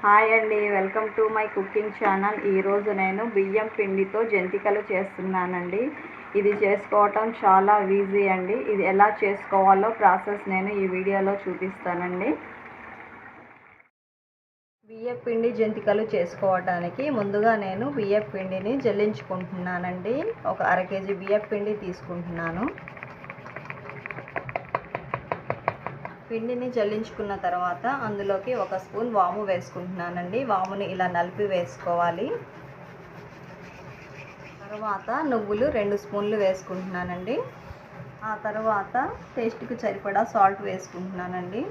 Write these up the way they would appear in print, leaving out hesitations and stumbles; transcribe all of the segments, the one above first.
Hi అండి, welcome to my cooking channel. ఈరోజు నేను బియ్యం పిండితో జంతికలు చేస్తున్నానండి. ఇది చేసుకోవటం చాలా ఈజీ అండి. ఇది ఎలా చేసుకోవాలో ప్రాసెస్ నేను ఈ వీడియోలో చూపిస్తానండి. బియ్యం పిండి జంతికలు చేసుకోవడానికి ముందుగా నేను బియ్యం పిండిని జల్లించుకుంటున్నానండి. ఒక అర కేజీ బియ్యం పిండి తీసుకుంటున్నాను. పిండిని జల్లించుకున్న తర్వాత అందులోకి ఒక స్పూన్ వాము వేసుకుంటున్నానండి. వాముని ఇలా నలిపి వేసుకోవాలి. తర్వాత నువ్వులు 2 స్పూన్లు వేసుకుంటున్నానండి. ఆ తర్వాత టేస్ట్కి సరిపడా సాల్ట్ వేసుకుంటున్నానండి.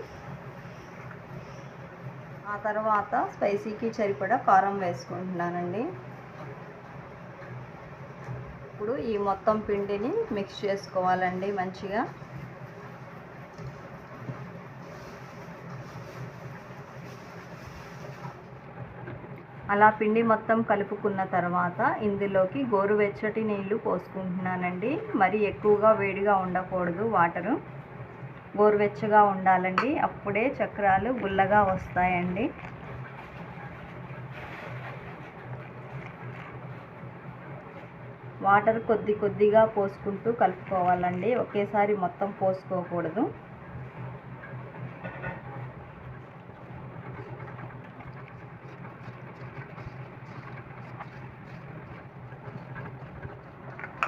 ఆ తర్వాత స్పైసీకి సరిపడా కారం వేసుకుంటున్నానండి. ఇప్పుడు ఈ మొత్తం పిండిని మిక్స్ చేసుకోవాలండి మంచిగా. అలా పిండి మొత్తం కలుపుకున్న తర్వాత ఇందులోకి గోరువెచ్చటి నీళ్లు పోసుకుంటున్నానండి. మరి ఎక్కువగా వేడిగా ఉండకూడదు, వాటరు గోరువెచ్చగా ఉండాలండి. అప్పుడే చక్రాలు గుల్లగా వస్తాయండి. వాటర్ కొద్ది కొద్దిగా పోసుకుంటూ కలుపుకోవాలండి, ఒకేసారి మొత్తం పోసుకోకూడదు.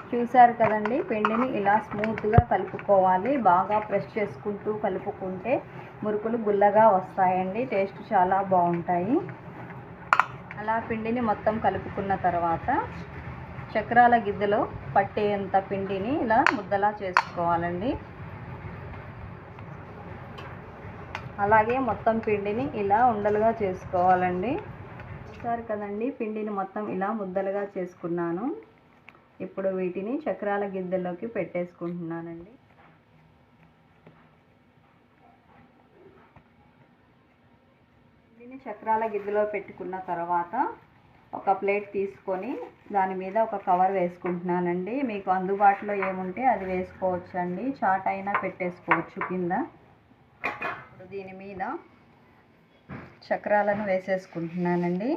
చూసారు కదండి, పిండిని ఇలా స్మూత్గా కలుపుకోవాలి. బాగా ప్రెస్ చేసుకుంటూ కలుపుకుంటే మురుకులు గుల్లగా వస్తాయండి. టేస్ట్ చాలా బాగుంటాయి. అలా పిండిని మొత్తం కలుపుకున్న తర్వాత చక్రాల గిద్దెలో పట్టేంత పిండిని ఇలా ముద్దలా చేసుకోవాలండి. అలాగే మొత్తం పిండిని ఇలా ఉండలుగా చేసుకోవాలండి. చూసారు కదండి, పిండిని మొత్తం ఇలా ముద్దలుగా చేసుకున్నాను. ఇప్పుడు వీటిని చక్రాల గిద్దెలోకి పెట్టేసుకుంటున్నానండి. దీన్ని చక్రాల గిద్దెలో పెట్టుకున్న తర్వాత ఒక ప్లేట్ తీసుకొని దాని మీద ఒక కవర్ వేసుకుంటున్నానండి. మీకు అందుబాటులో ఏముంటే అది వేసుకోవచ్చండి. చాట్ అయినా పెట్టేసుకోవచ్చు కింద. ఇప్పుడు దీని మీద చక్రాలను వేసేసుకుంటున్నానండి.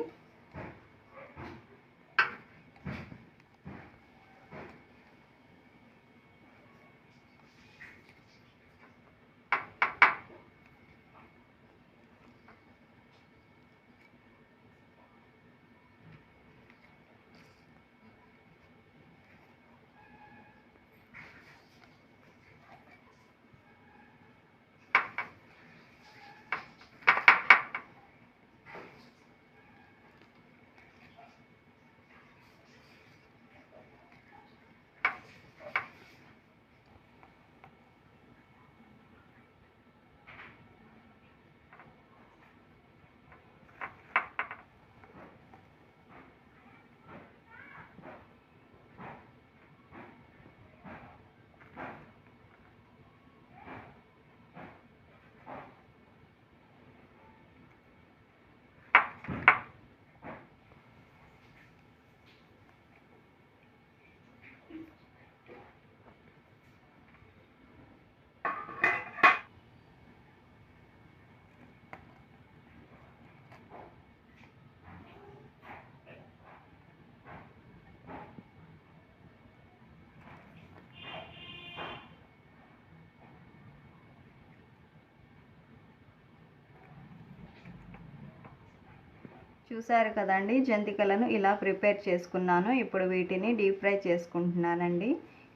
చూసారు కదండి, జంతికలను ఇలా ప్రిపేర్ చేసుకున్నాను. ఇప్పుడు వీటిని డీప్ ఫ్రై చేసుకుంటున్నానండి.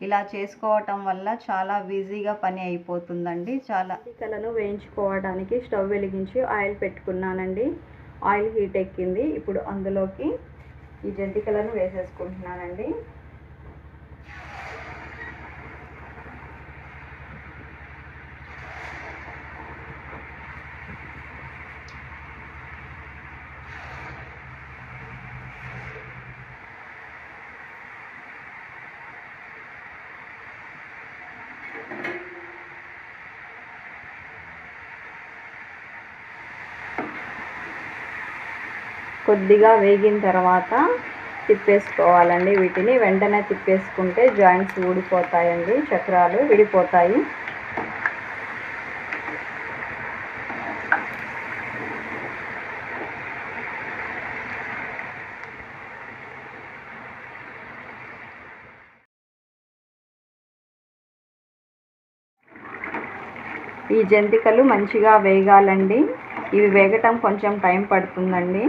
ఇలా చేసుకోవటం వల్ల చాలా ఈజీగా పని అయిపోతుందండి. జంతికలను వేయించుకోవడానికి స్టవ్ వెలిగించి ఆయిల్ పెట్టుకున్నానండి. ఆయిల్ హీట్ ఎక్కింది. ఇప్పుడు అందులోకి ఈ జంతికలను వేసేసుకుంటున్నానండి. కొద్దిగా వేగిన తర్వాత తిప్పేసుకోవాలండి. వీటిని వెంటనే తిప్పేసుకుంటే జాయింట్స్ ఊడిపోతాయండి, చక్రాలు విడిపోతాయి. ఈ జంతికలు మంచిగా వేగాలండి. ఇవి వేగటం కొంచెం టైం పడుతుందండి.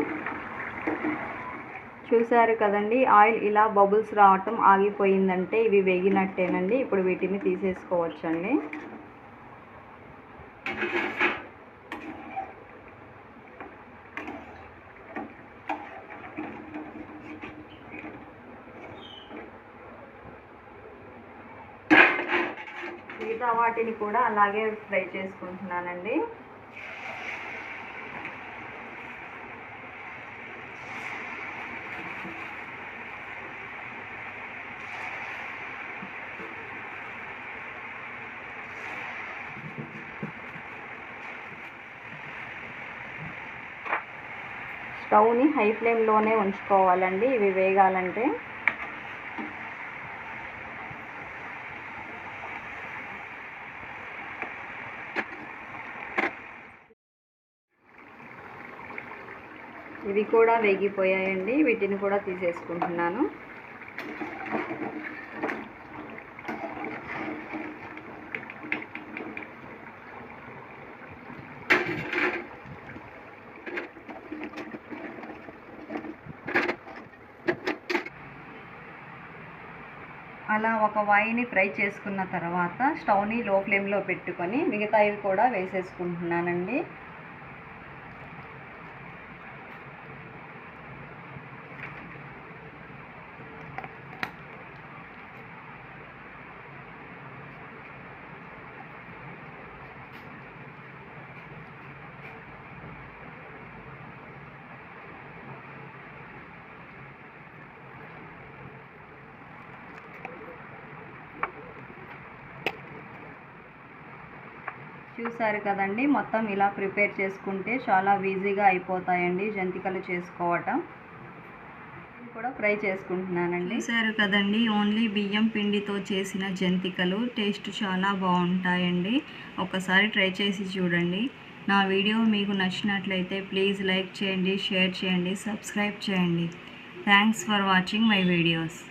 చూసారు కదండి, ఆయిల్ ఇలా బబుల్స్ రావటం ఆగిపోయిందంటే ఇవి వేగినట్టేనండి. ఇప్పుడు వీటిని తీసేసుకోవచ్చండి. మిగతా వాటిని కూడా అలాగే ఫ్రై చేసుకుంటున్నానండి. స్టవ్ని హై ఫ్లేమ్లోనే ఉంచుకోవాలండి ఇవి వేగాలంటే. ఇవి కూడా వేగిపోయాయండి. వీటిని కూడా తీసేసుకుంటున్నాను. అలా ఒక వాయిని ఫ్రై చేసుకున్న తర్వాత స్టవ్ని లో ఫ్లేమ్లో పెట్టుకొని మిగతావి కూడా వేసేసుకుంటున్నానండి. చూసారు కదండి, మొత్తం ఇలా ప్రిపేర్ చేసుకుంటే చాలా ఈజీగా అయిపోతాయండి జంతికలు చేసుకోవటం. కూడా ఫ్రై చేసుకుంటున్నానండి. చూసారు కదండి, ఓన్లీ బియ్యం పిండితో చేసిన జంతికలు టేస్ట్ చాలా బాగుంటాయండి. ఒకసారి ట్రై చేసి చూడండి. నా వీడియో మీకు నచ్చినట్లయితే ప్లీజ్ లైక్ చేయండి, షేర్ చేయండి, సబ్స్క్రైబ్ చేయండి. Thanks for watching my videos.